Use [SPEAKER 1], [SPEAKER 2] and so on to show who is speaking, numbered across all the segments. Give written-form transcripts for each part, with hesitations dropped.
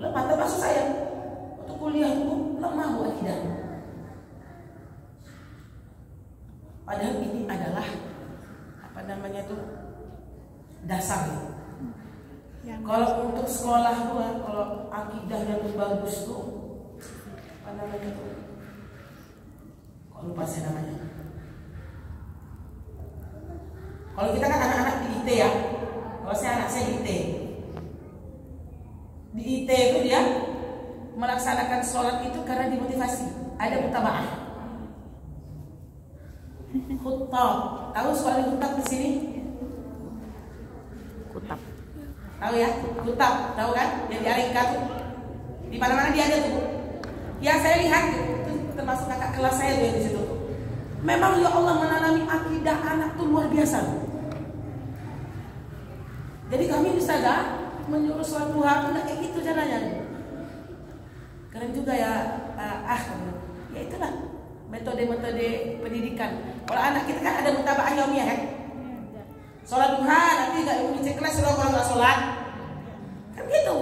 [SPEAKER 1] lemah. Termasuk saya waktu kuliah itu lemah akidah. Padahal ini adalah apa namanya tuh dasar. Kalau untuk sekolah tuh, kalau akidahnya tuh bagus tuh, apa namanya tuh? Kok lupa saya namanya. Kalau kita kan anak-anak di IT ya, kalau anak saya di IT. Di IT itu dia melaksanakan sholat itu karena dimotivasi. Ada mutabaah. Khutab, tahu soal khutab di sini?
[SPEAKER 2] Kutab.
[SPEAKER 1] Tahu ya? Khutab, tahu kan? Yang di Arika tuh. Di mana-mana dia ada tuh. Ya saya lihat itu termasuk kakak kelas saya tuh yang di situ. Memang ya Allah menanami akidah anak tuh luar biasa. Jadi kami bisa gak menyuruh sholat duha enggak kayak gitu caranya. Keren juga ya, ya itulah metode-metode pendidikan. Kalau anak kita kan ada mutabaah yaumiyah kan. Sholat duha nanti nggak mau dicek kelas kalau nggak sholat, kan gitu.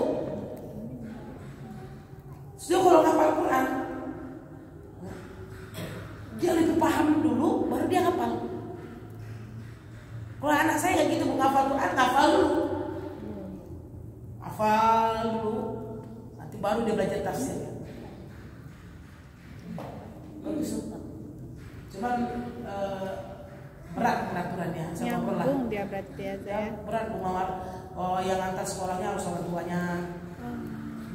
[SPEAKER 1] Sudah kalau ngapal Quran, dia lebih paham dulu, baru dia ngapal. Kalau anak saya kayak gitu, ngapal Quran, ngapal dulu, hafal dulu, nanti baru dia belajar tafsir. Bagus. Cuman berat peraturannya sama pola.
[SPEAKER 2] Dia berat biasa ya.
[SPEAKER 1] Berat Bu Mawar. Oh, yang antar sekolahnya harus orang tuanya.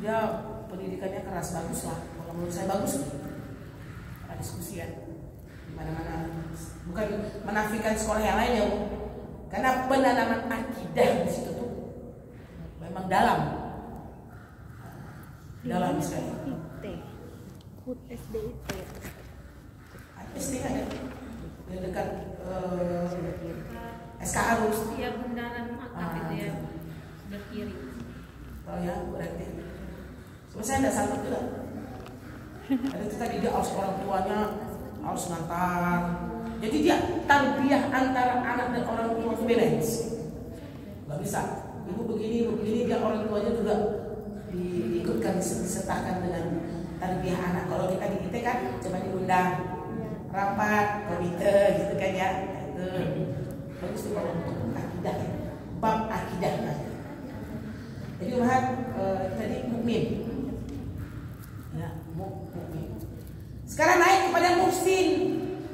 [SPEAKER 1] Dia pendidikannya keras, bagus lah. Kalau menurut saya bagus. Ada diskusi ya. Mana-mana. Bukan menafikan sekolah yang lain ya, Bu. Karena penanaman akidah di situ tuh memang dalam. Dalam sekali.
[SPEAKER 2] Hut SDIT.
[SPEAKER 1] SD kan ya? Yang dekat SK Arus.
[SPEAKER 3] Iya, bundaran Maktab itu ya. Berkiri.
[SPEAKER 1] Oh ya, berarti. Cuma saya tidak sanggup juga. Ada itu tadi dia harus orang tuanya harus ngantar. Jadi dia tarbiyah antara anak dan orang tua itu balance. Gak bisa. Ibu begini, dia orang tuanya juga diikutkan, disertakan dengan tarbiyah anak. Kalau kita di IT kan cuma diundang rapat, komite gitu kan ya. Itu bagus tuh kalau untuk akidah, bab akidah. Jadi tadi mukmin, ya mukmin. Sekarang naik kepada muhsin.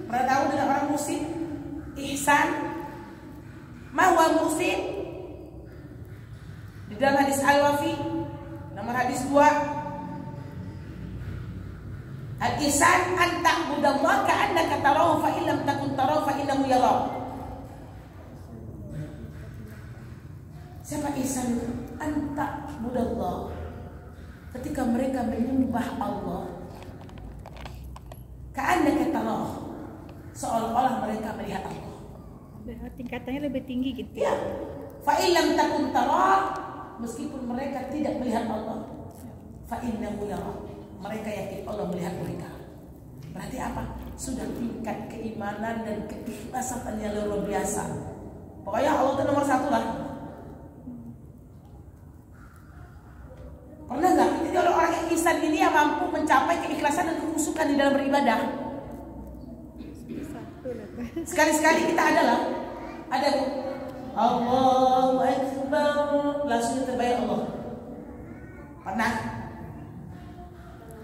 [SPEAKER 1] Pernah tahu dengan orang muhsin? Ihsan. Mahwa muhsin? Di dalam hadis Al-Wafi nomor hadis 2, al-ihsan an ta'budallaha ka'annaka tarahu fa in lam takun tarahu fa innahu yarak. Siapa ihsan itu? An ta'budallaha. Ketika mereka menyembah Allah, ka'annaka tarahu, seolah-olah mereka melihat Allah.
[SPEAKER 2] Tingkatannya lebih tinggi gitu.
[SPEAKER 1] Ya. Fa in lam takun tarahu, meskipun mereka tidak melihat Allah, fa innahu yarak, mereka yakin Allah melihat mereka. Berarti apa? Sudah tingkat keimanan dan keikhlasan yang luar biasa. Pokoknya Allah itu nomor 1 lah. Pernah nggak? Jadi orang yang ihsan ini yang mampu mencapai keikhlasan dan kekhusyukan di dalam beribadah. Sekali-sekali kita ada Bu. Allahu Akbar, langsung terbayang Allah. Pernah?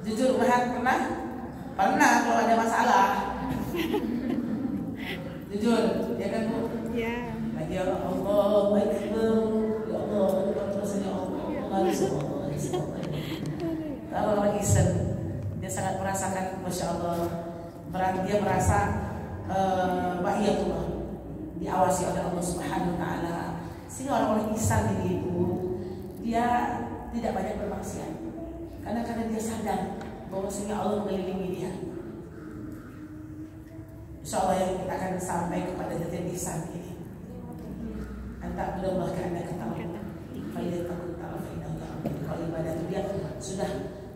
[SPEAKER 1] Jujur pernah? Pernah kalau ada masalah. Jujur, ya kan Bu?
[SPEAKER 2] Ya.
[SPEAKER 1] Lagi Allahu Akbar, ya Allah, rasanya Allah. Kalau orang ihsan, dia sangat merasakan, masya Allah, dia merasa bahiyatullah, diawasi oleh Allah Subhanahu Wa Taala. Sehingga orang-orang ihsan ini itu dia tidak banyak bermaksiat, karena dia sadar bahwa sehingga Allah mengelilingi dia. Insya Allah yang kita akan sampai kepada jalan ihsan ini. Anta berdoa karena kata Allah, faidah takut Allah faidah Allah. Kalau ibadah itu dia sudah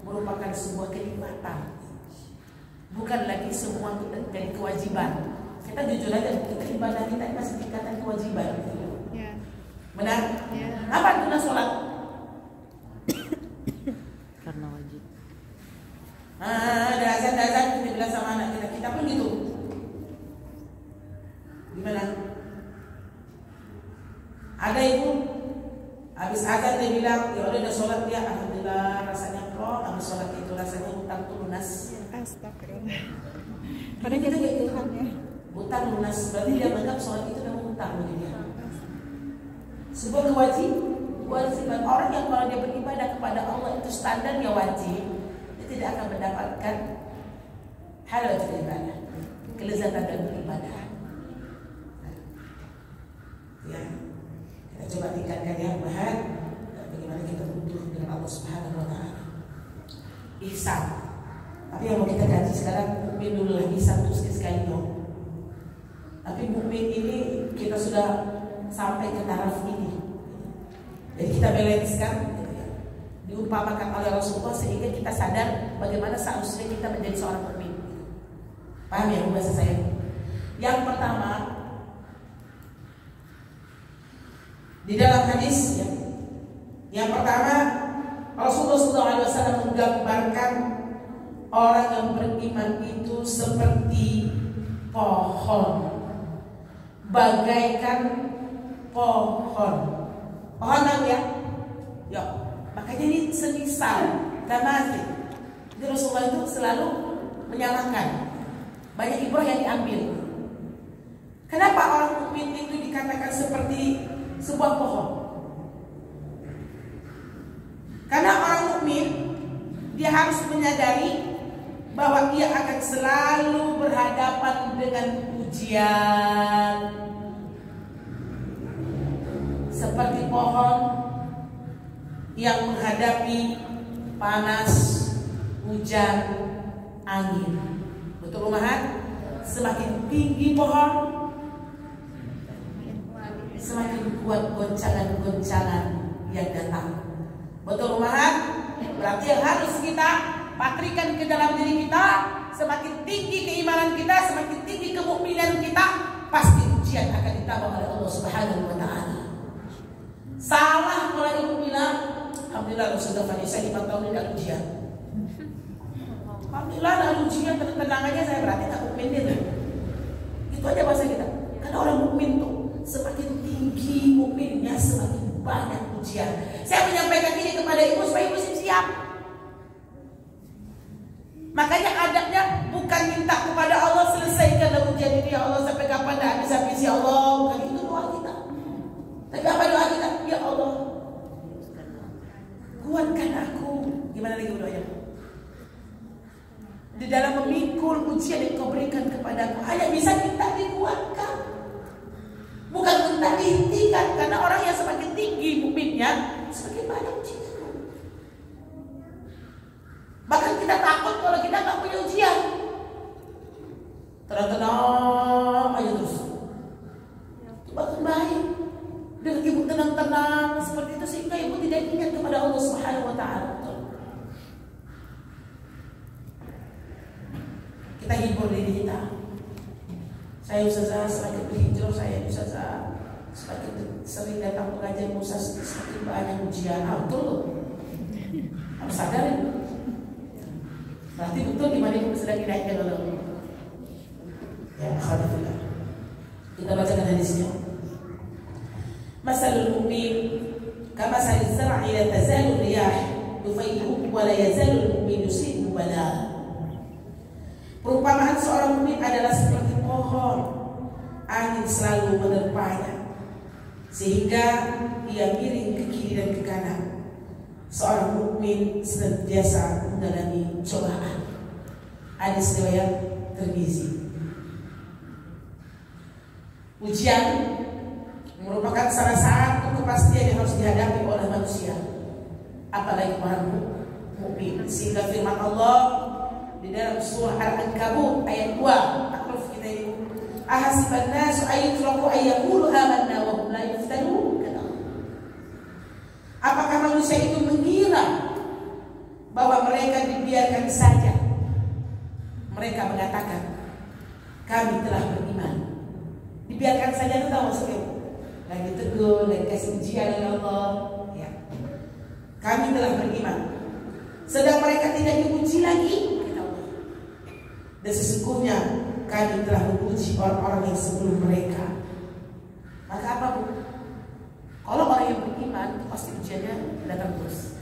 [SPEAKER 1] merupakan sebuah kenikmatan, bukan lagi semua jadi kewajiban. Kita jujur aja, kita ibadah kita masih tingkatan kewajiban. Ya. Benar? Ya. Apa guna sholat? azan dia bilang, ya udah sholat ya, alhamdulillah rasanya kok habis sholat itu rasanya utang tuh lunas.
[SPEAKER 2] Astagfirullah. Karena kita Tuhan ya.
[SPEAKER 1] Utang lunas, berarti dia menganggap sholat itu memang utang bagi dia. Sebuah kewajiban orang yang kalau dia beribadah kepada Allah itu standarnya wajib, dia tidak akan mendapatkan halawatul ibadah, kelezatan dan beribadah. Ya, kita coba tingkatkan ya, bahan bagaimana kita butuh dengan Allah Subhanahu Wa Taala. Ihsan. Tapi yang mau kita kaji sekarang mukmin dulu lah, ihsan terus sekali dong. Tapi mukmin ini kita sudah sampai ke taraf ini. Jadi kita balance-kan gitu ya. Diumpamakan oleh Rasulullah sehingga kita sadar bagaimana seharusnya kita menjadi seorang mukmin. Paham ya bahasa saya? Yang pertama, di dalam hadis ya, yang pertama Rasulullah SAW menggambarkan orang yang beriman itu seperti pohon, bagaikan pohon. Pohon tahu ya? Ya. Makanya ini semisal tamazil. Jadi Rasulullah itu selalu menyamakan. Banyak ibrah yang diambil. Kenapa orang mukmin itu dikatakan seperti sebuah pohon? Karena orang mukmin dia harus menyadari bahwa dia akan selalu berhadapan dengan ujian. Seperti pohon yang menghadapi panas, hujan, angin. Betul rumahan? Semakin tinggi pohon, semakin kuat goncangan-goncangan yang datang. Betul rumahan? Berarti yang harus kita patrikan ke dalam diri kita, semakin tinggi keimanan kita, semakin tinggi kemukminan kita, pasti ujian akan ditambah oleh Allah Subhanahu Wa Taala. Salah kalau ibu bilang, alhamdulillah sudah saya 5 tahun tidak ujian. Alhamdulillah tidak ujian, tenang aja saya, berarti tak mukmin itu. Itu aja bahasa kita. Karena orang mukmin tuh semakin tinggi mukminnya semakin banyak ujian. Saya menyampaikan ini kepada ibu supaya ibu siap. Makanya adabnya bukan minta kepada Allah selesaikan ujian ini ya Allah, sampai kapan dah habis ya Allah. Bukan itu doa kita. Tapi apa doa kita? Ya Allah, kuatkan aku. Gimana lagi doanya? Di dalam memikul ujian yang kau berikan kepadaku, hanya bisa minta dikuatkan, bukan minta dihentikan. Karena orang yang semakin tinggi mukminnya semakin banyak ujian. Bahkan kita takut kalau kita nggak punya ujian. Tenang-tenang aja terus. Itu bahkan baik. Dengan ibu tenang-tenang seperti itu sehingga ibu tidak ingat kepada Allah Subhanahu Wa Taala. Kita hibur diri kita. Saya ustazah semakin berhijrah, saya ustazah semakin sering datang pengajian Ustaz, semakin banyak ujian. Betul loh. Harus sadar ya. Berarti betul di mana ibu sedang dinaikkan oleh Allah. Ya, alhamdulillah. Kita bacakan hadisnya. Masalul mu'min kamasalil zar'i la tazalu riyah tufayyihu wa la yazalu mu'min yusibu bala. Perumpamaan seorang mukmin adalah seperti pohon, angin selalu menerpanya sehingga ia miring ke kiri dan ke kanan. Seorang mukmin senantiasa mengalami cobaan. Hadis riwayat Tirmizi. Ujian merupakan salah satu kepastian yang harus dihadapi oleh manusia, apalagi orang mukmin. Sehingga firman Allah di dalam surah Al-Ankabut ayat 2, akruf kita ini, ahasiban nasu ayyutraku ayyaqulu amanna wa hum la yuftanun. Apakah manusia itu mengira bahwa mereka dibiarkan saja? Mereka mengatakan kami telah beriman. Dibiarkan saja itu tahu maksudnya? Lagi tegur, lagi kasih ujian oleh Allah ya. Kami telah beriman, sedang mereka tidak diuji lagi. Dan sesungguhnya kami telah menguji orang-orang yang sebelum mereka. Maka apa bu? Kalau orang yang beriman pasti ujiannya datang terus.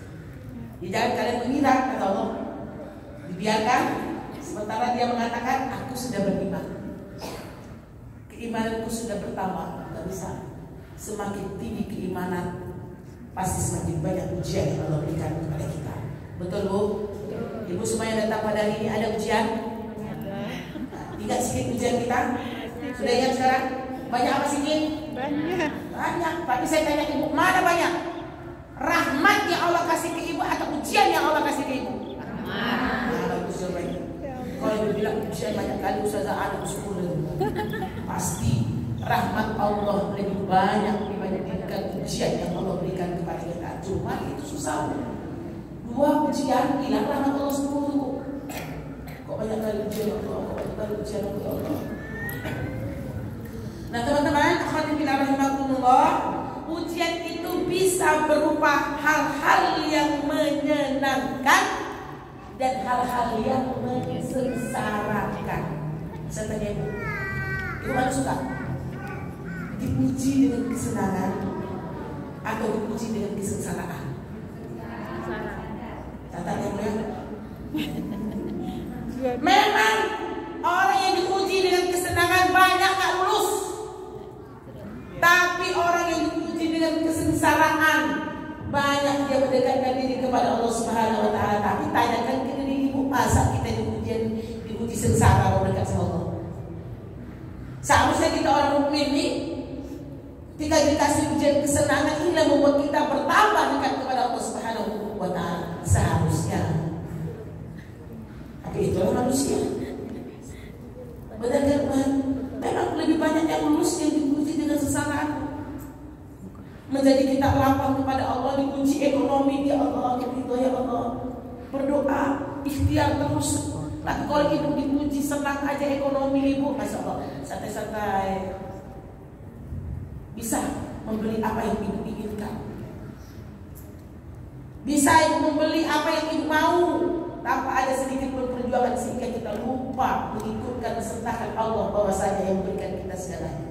[SPEAKER 1] Jangan kalian mengira, kata Allah, dibiarkan sementara dia mengatakan aku sudah beriman, keimananku sudah bertambah. Gak bisa. Semakin tinggi keimanan, pasti semakin banyak ujian yang Allah berikan kepada kita. Betul Bu? Ibu semua yang datang pada hari ini ada ujian? Ingat sedikit ujian kita? Sudah ingat sekarang? Banyak apa sedikit?
[SPEAKER 2] Banyak.
[SPEAKER 1] Banyak. Tapi saya tanya ibu, mana banyak? Rahmat yang Allah kasih ke ibu atau ujian yang Allah kasih ke ibu? Rahmat. Bagus jawabannya. Kalau ibu bilang ujian banyak kali, Ustazah ada 10. Pasti rahmat Allah lebih banyak dibandingkan ujian yang Allah berikan kepada kita. Cuma itu susah. 2 ujian hilang rahmat Allah 10. Kok banyak kali ujian Allah? Kok banyak kali ujian Allah? Nah teman-teman, akhwati fillah rahimakumullah, ujian itu bisa berupa hal-hal yang menyenangkan dan hal-hal yang menyengsarakan. Saya tanya ibu, ibu mana suka? Dipuji dengan kesenangan atau dipuji dengan kesengsaraan? Tanya boleh? Memang orang yang diuji dengan kesenangan banyak gak lulus. Tapi orang yang diuji dengan kesengsaraan banyak dia mendekatkan diri kepada Allah Subhanahu wa taala. Tapi tanyakan ke diri ibu, masa kita diuji sengsara kalau dekat sama Allah? Seharusnya kita orang mukmin ini ketika dikasih ujian kesenangan ini membuat kita bertambah dekat kepada Allah Subhanahu wa taala. Seharusnya. Tapi itulah manusia. Benar kan? Memang lebih banyak yang lulus yang diuji dengan sengsaraan. Menjadi kita lapang kepada Allah, diuji ekonomi, ya Allah, gitu ya Allah. Berdoa, ikhtiar terus. Tapi kalau ibu dipuji senang aja ekonomi ibu, masya Allah, santai-santai. Bisa membeli apa yang ibu inginkan. Bisa ibu membeli apa yang ibu mau tanpa ada sedikit pun perjuangan, sehingga kita lupa mengikutkan sertakan Allah bahwasanya yang memberikan kita segalanya.